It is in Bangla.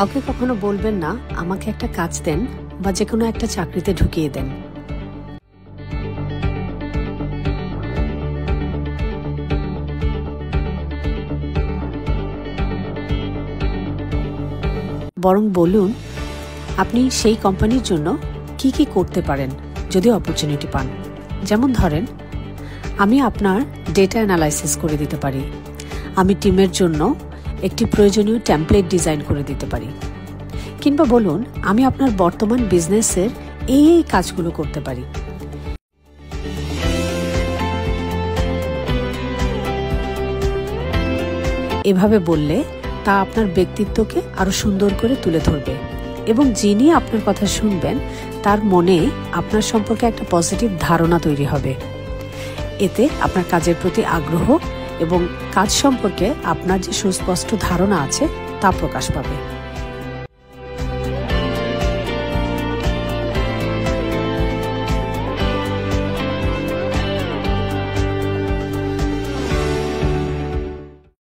কাউকে কখনো বলবেন না আমাকে একটা কাজ দেন বা যে কোনো একটা চাকরিতে ঢুকিয়ে দেন। বরং বলুন আপনি সেই কোম্পানির জন্য কি কি করতে পারেন যদি অপরচুনিটি পান। যেমন ধরেন, আমি আপনার ডেটা অ্যানালাইসিস করে দিতে পারি, আমি টিমের জন্য একটি প্রয়োজনীয় টেমপ্লেট ডিজাইন করে দিতে পারি, কিংবা বলুন আমি আপনার বর্তমান বিজনেসের এই কাজগুলো করতে পারি। এভাবে বললে তা আপনার ব্যক্তিত্বকে আরো সুন্দর করে তুলে ধরবে এবং যিনি আপনার কথা শুনবেন তার মনে আপনার সম্পর্কে একটা পজিটিভ ধারণা তৈরি হবে। এতে আপনার কাজের প্রতি আগ্রহ এবং কাজ সম্পর্কে আপনার যে সুস্পষ্ট ধারণা আছে তা প্রকাশ পাবে।